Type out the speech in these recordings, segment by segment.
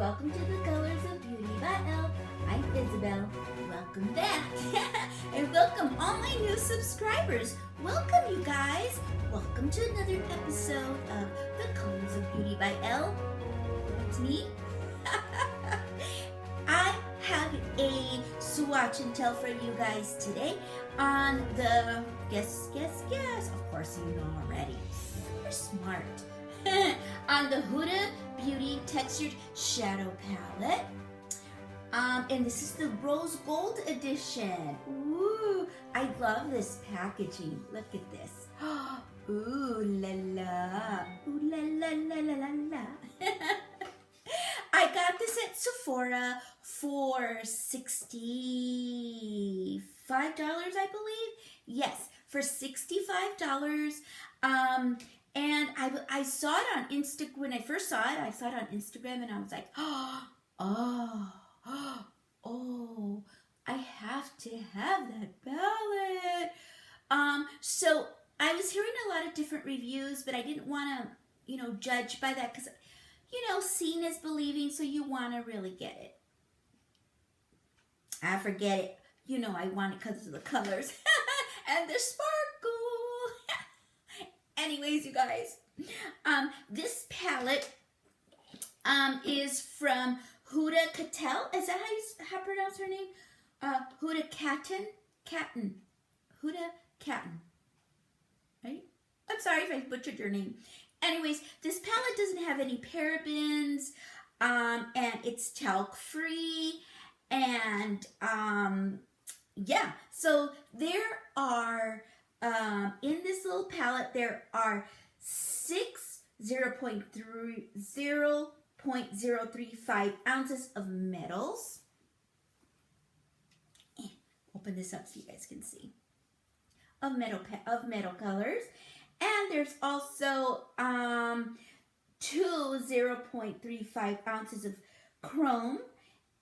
welcome to The Colors of Beauty by Elle. I'm Isabel. Welcome back. And welcome all my new subscribers. Welcome, you guys. Welcome to another episode of The Colors of Beauty by Elle. It's me. I have a swatch and tell for you guys today on the, guess. Of course you know already. You're smart. On the Huda Beauty Textured Shadow Palette. And this is the Rose Gold edition. Ooh, I love this packaging. Look at this. Ooh la la. Ooh la la la la la la. I got this at Sephora for $65, I believe. Yes, for $65. And I saw it on Instagram. When I first saw it, I saw it on Instagram and I was like, oh, I have to have that palette. So I was hearing a lot of different reviews, but I didn't want to, judge by that because, seeing is believing, so you want to really get it. I forget it. I want it because of the colors and the sparkle. Anyways, you guys, this palette is from Huda Catel. Is that how you pronounce her name? Huda Catton. Huda Catton. Right? I'm sorry if I butchered your name. Anyways, this palette doesn't have any parabens, and it's talc free, and yeah. So there are. In this little palette, there are 6 0.035 ounces of metals. Open this up so you guys can see. Of metal colors. And there's also 2 0.35 ounces of chrome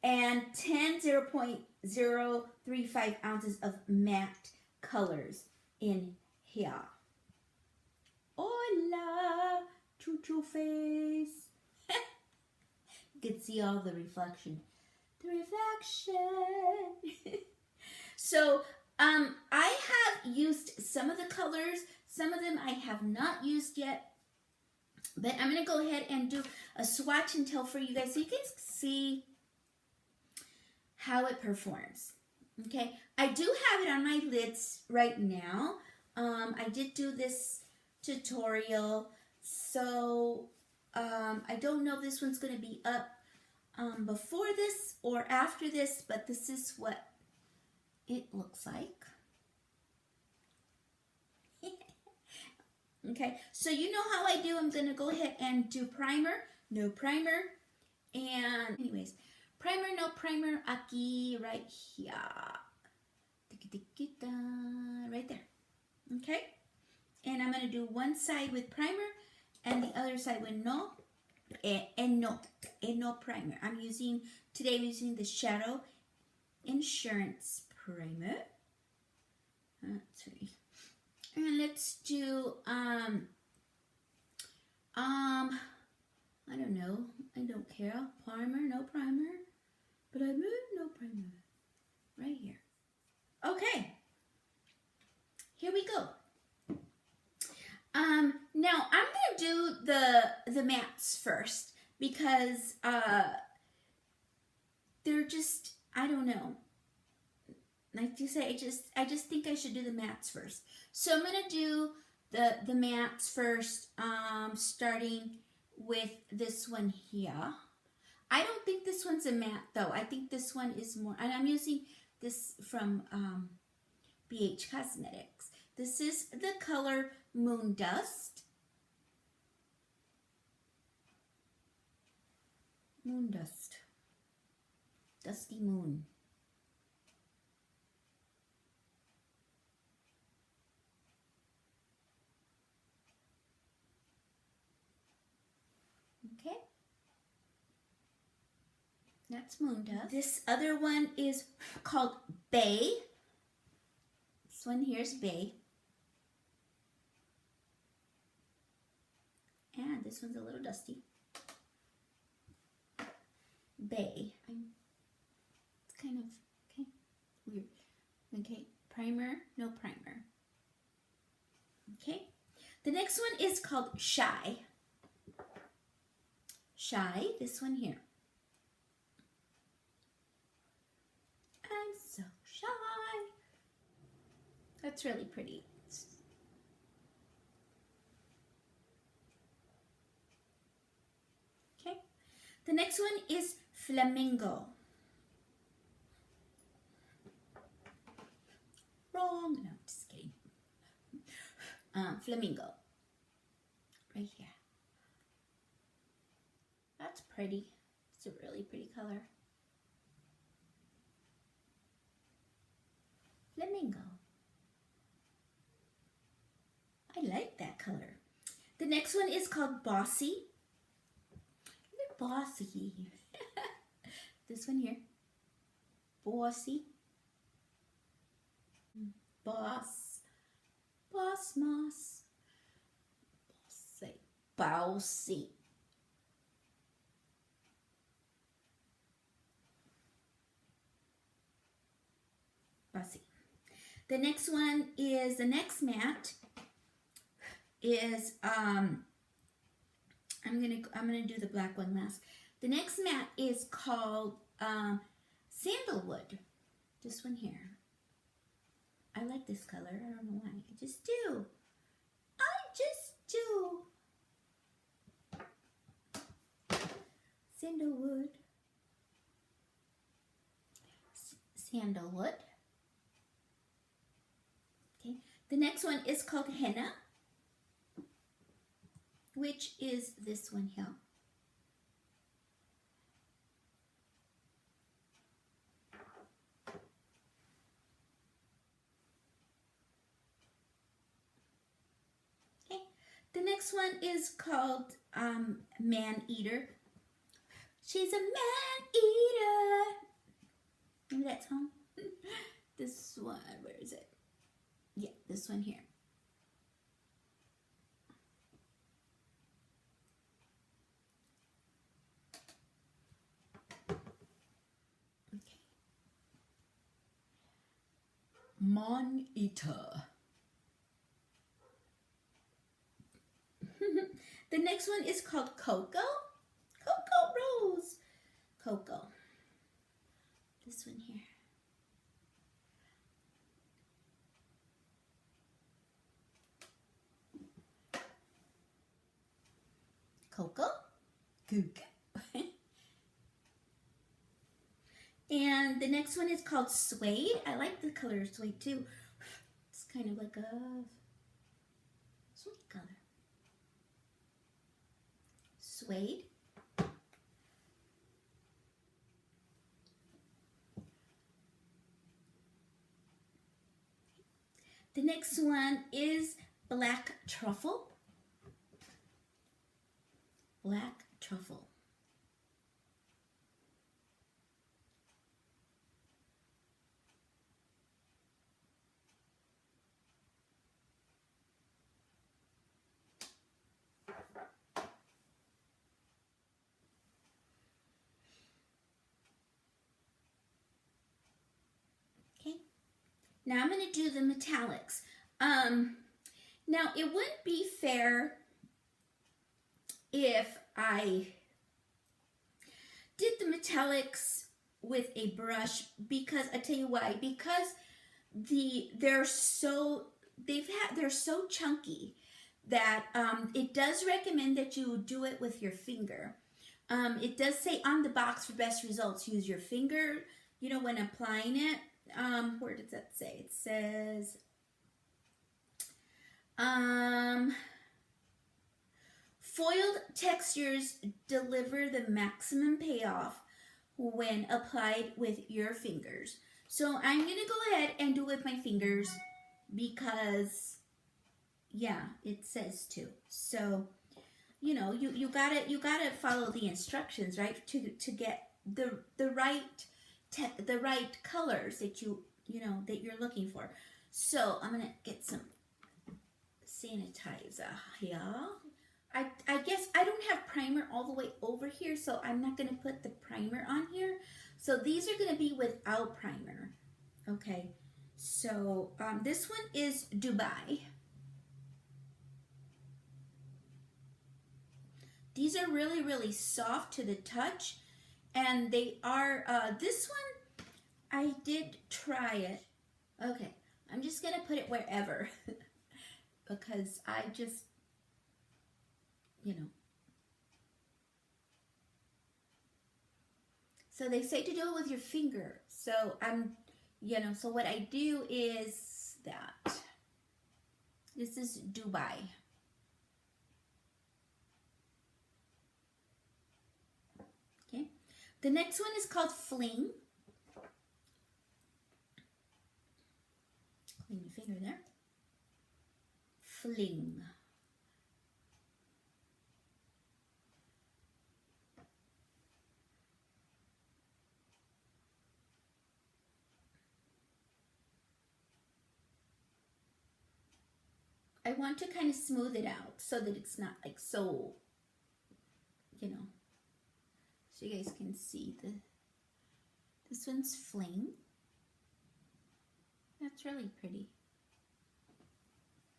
and 10 0.035 ounces of matte colors in here. Hola, choo-choo face. You can see all the reflection. The reflection. So, I have used some of the colors. Some of them I have not used yet. But I'm going to go ahead and do a swatch and tell for you guys so you can see how it performs. Okay, I do have it on my lids right now. I did do this tutorial, so I don't know if this one's going to be up before this or after this, but this is what it looks like. Okay, so you know how I do. I'm going to go ahead and do primer, no primer, and anyways, primer, no primer, aquí, right here. Right there. Okay? And I'm going to do one side with primer and the other side with no primer. Today I'm using the Shadow Insurance Primer. Sorry. And let's do, I don't know. I don't care. Primer, no primer. But I moved no primer. Right here. Okay. Here we go. Now I'm going to do the mattes first because they're just, I don't know. Like you say, I just think I should do the mattes first. So I'm going to do the mattes first, starting with this one here. I don't think this one's a matte though. I think this one is more, and I'm using this from BH Cosmetics. This is the color Moon Dust. Moon Dust. Dusty Moon. Okay. That's Moon Dust. This other one is called Bay. This one here is Bay. And this one's a little dusty. Bay. It's kind of, okay, weird. Okay, primer, no primer. Okay, the next one is called Shy. Shy, this one here. I'm so shy. That's really pretty. Okay, the next one is Flamingo. Wrong, no, just kidding. Flamingo, right here. That's pretty. It's a really pretty color. Flamingo. I like that color. The next one is called Bossy. Bossy. This one here. Bossy. Boss. Boss moss. Bossy. Bossy. Bossy. The next one is, the next matte is, I'm gonna do the black one last. The next matte is called Sandalwood. This one here. I like this color. I don't know why. I just do. I just do. Sandalwood. Sandalwood. Okay. The next one is called Henna, which is this one here. Okay. The next one is called Man Eater. She's a man eater. Remember that song? This one, where is it? Yeah, this one here. Okay. Man Eater. The next one is called Cocoa. Cocoa Rose. Cocoa. This one here. Cocoa. Cocoa. And the next one is called Suede. I like the color Suede too. It's kind of like a suede color. Suede. The next one is Black Truffle. Black Truffle. Okay. Now I'm going to do the metallics. Now it wouldn't be fair if I did the metallics with a brush, because I tell you why, because they're so chunky that it does recommend that you do it with your finger. It does say on the box, for best results, use your finger, you know, when applying it. Where does that say? It says foiled textures deliver the maximum payoff when applied with your fingers. So I'm going to go ahead and do it with my fingers because, yeah, it says to. So, you know, you gotta follow the instructions, right, to get the right colors that that you're looking for. So I'm gonna get some sanitizer here. I guess I don't have primer all the way over here, so I'm not going to put the primer on here. So these are going to be without primer. Okay, so this one is Dubai. These are really, really soft to the touch, and they are, this one, I did try it. Okay, I'm just going to put it wherever because I just, you know. So they say to do it with your finger. So I'm, you know, so what I do is that. This is Dubai. Okay. The next one is called Fling. Clean your finger there. Fling. I want to kind of smooth it out so that it's not like so, you know, so you guys can see this one's Fling. That's really pretty.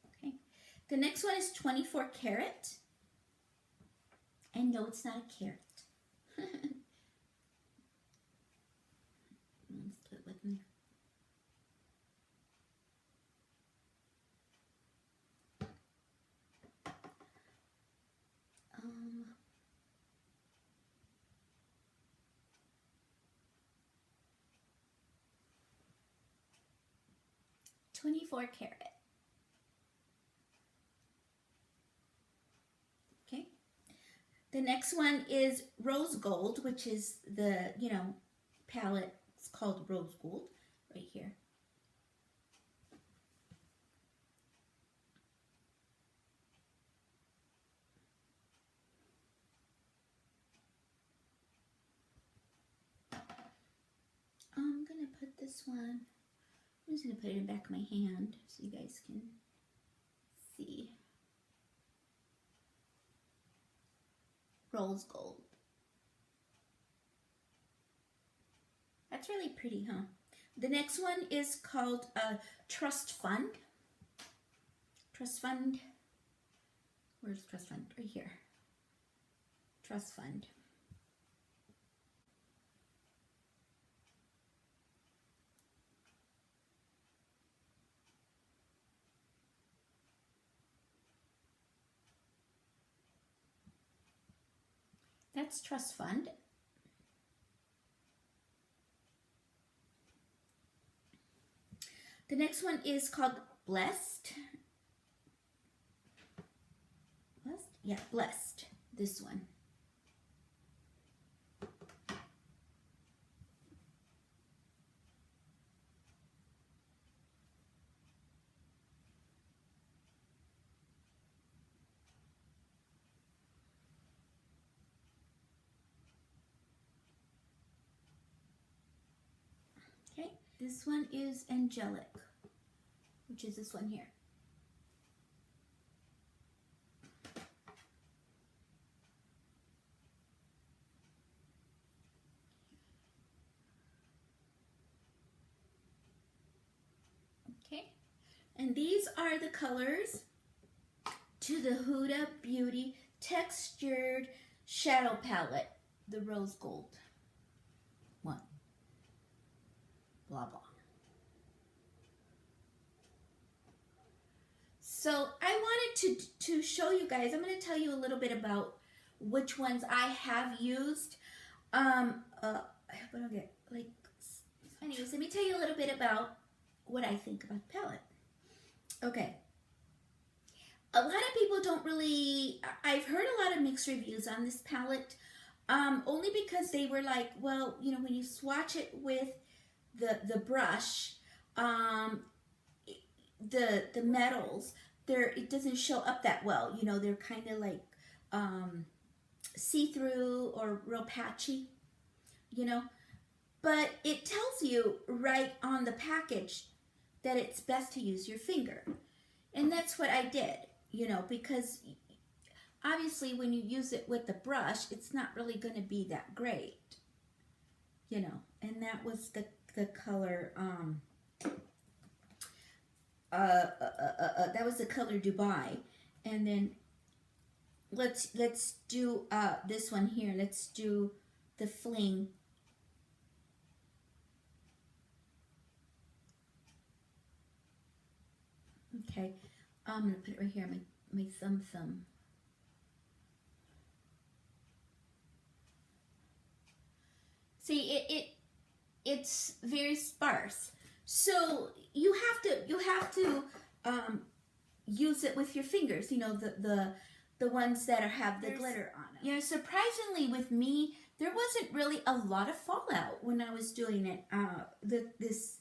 Okay. The next one is 24 karat. And no, it's not a carrot. Let's do it with me. Um, 24 karat. Okay. The next one is Rose Gold, which is the, you know, palette. It's called Rose Gold right here. I'm going to put this one, I'm just going to put it in the back of my hand so you guys can see. Rose Gold. That's really pretty, huh? The next one is called Trust Fund. Trust Fund. Where's Trust Fund? Right here. Trust Fund. That's Trust Fund. The next one is called Blessed. Blessed? Yeah, Blessed. This one. Okay, this one is Angelic, which is this one here. Okay, and these are the colors to the Huda Beauty Textured Shadow Palette, the Rose Gold one. Blah, blah. So I wanted to show you guys, I'm going to tell you a little bit about which ones I have used. I hope I don't get, like, anyways, let me tell you a little bit about what I think about the palette. Okay. A lot of people don't really, I've heard a lot of mixed reviews on this palette, only because they were like, well, you know, when you swatch it with the brush, the metals, it doesn't show up that well. You know, they're kind of like see-through or real patchy, you know. But it tells you right on the package that it's best to use your finger. And that's what I did, you know, because obviously when you use it with the brush, it's not really going to be that great, you know. And that was the color, that was the color Dubai. And then let's do this one here. Let's do the Fling. Okay, I'm gonna put it right here, my thumb. See, it's very sparse. So you have to use it with your fingers. You know, the ones that have the glitter on it. You know, surprisingly with me, there wasn't really a lot of fallout when I was doing it. This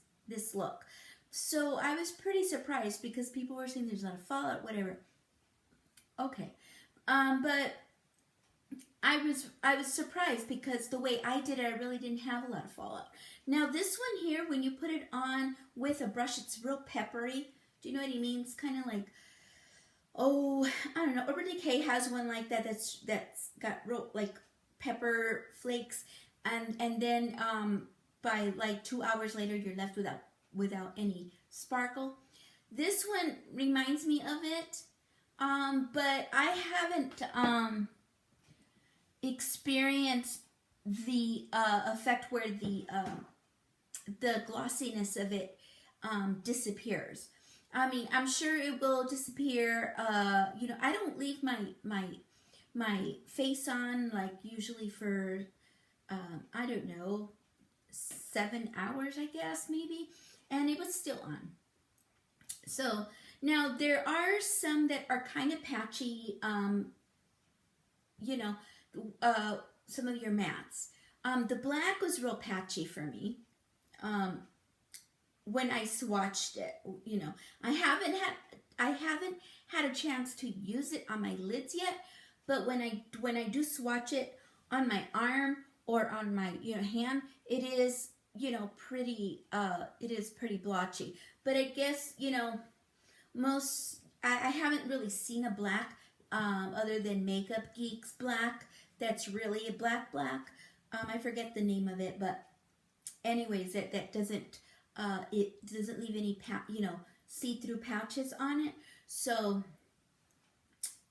look. So I was pretty surprised because people were saying there's a lot of fallout, whatever. Okay, but I was surprised because the way I did it, I really didn't have a lot of fallout. Now this one here, when you put it on with a brush, it's real peppery. Do you know what he means? Kind of like, oh, I don't know. Urban Decay has one like that. That's got real like pepper flakes, and then by like 2 hours later, you're left without any sparkle. This one reminds me of it, but I haven't experienced the effect where the glossiness of it disappears. I mean, I'm sure it will disappear. You know, I don't leave my face on like usually for I don't know, 7 hours, I guess, maybe, and it was still on. So now there are some that are kind of patchy. You know, some of your mattes. The black was real patchy for me. When I swatched it, you know, I haven't had a chance to use it on my lids yet, but when I do swatch it on my arm or on my, you know, hand, it is, you know, pretty it is pretty blotchy. But I guess, you know, I haven't really seen a black other than Makeup Geek's black that's really a black. I forget the name of it, but anyways, that doesn't it doesn't leave any you know, see-through pouches on it. So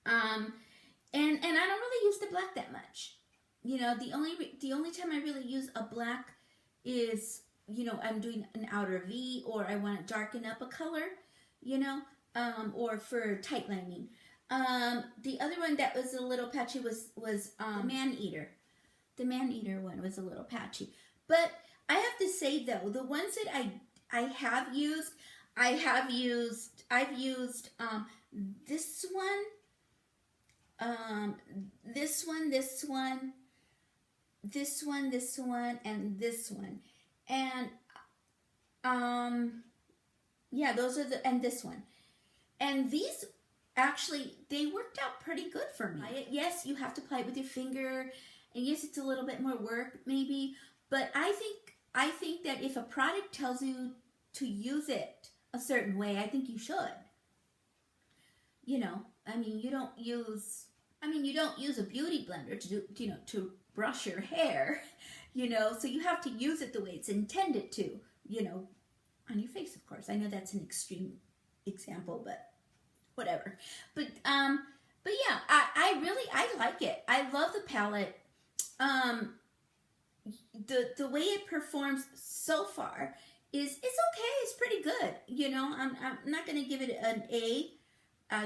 and I don't really use the black that much. You know, the only time I really use a black is, you know, I'm doing an outer V or I want to darken up a color, you know, or for tight lining. The other one that was a little patchy was the Man-Eater. The Man-Eater one was a little patchy. But I have to say though, the ones that I've used this one, this one, and this one. And yeah, those are and this one. And these actually, they worked out pretty good for me. Yes, you have to apply it with your finger, and yes, it's a little bit more work maybe, but I think that if a product tells you to use it a certain way, I think you should. You know, I mean, you don't use a beauty blender to do, you know, to brush your hair, you know, so you have to use it the way it's intended to, you know, on your face, of course. I know that's an extreme example, but whatever. But yeah, I like it. I love the palette. The way it performs so far is okay. It's pretty good. You know, I'm not gonna give it an A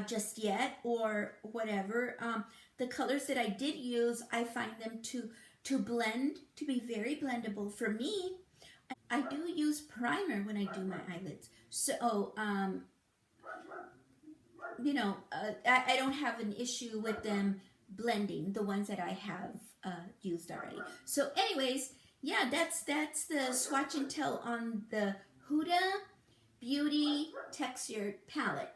just yet or whatever. The colors that I did use, I find them to blend, to be very blendable for me. I do use primer when I do my eyelids, so you know, I don't have an issue with them blending, the ones that I have used already. So anyways, yeah, that's the swatch and tell on the Huda Beauty Textured Palette.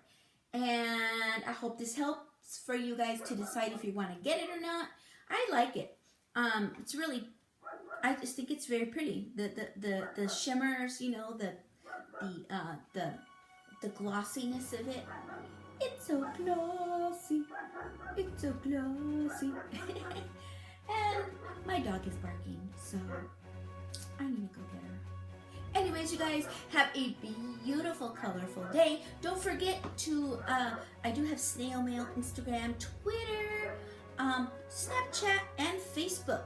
And I hope this helps for you guys to decide if you want to get it or not. I like it. It's really, I just think it's very pretty. The shimmers, you know, the glossiness of it. It's so glossy. It's so glossy. And my dog is barking, so I need to go get her. Anyways, you guys, have a beautiful, colorful day. Don't forget to, I do have snail mail, Instagram, Twitter, Snapchat, and Facebook.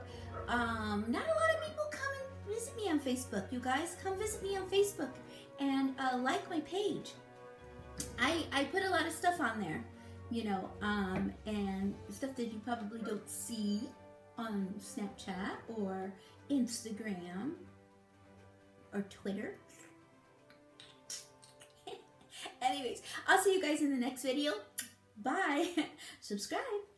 Not a lot of people come and visit me on Facebook. You guys, come visit me on Facebook and like my page. I put a lot of stuff on there, you know, and stuff that you probably don't see on Snapchat or Instagram or Twitter. Anyways, I'll see you guys in the next video. Bye. Subscribe.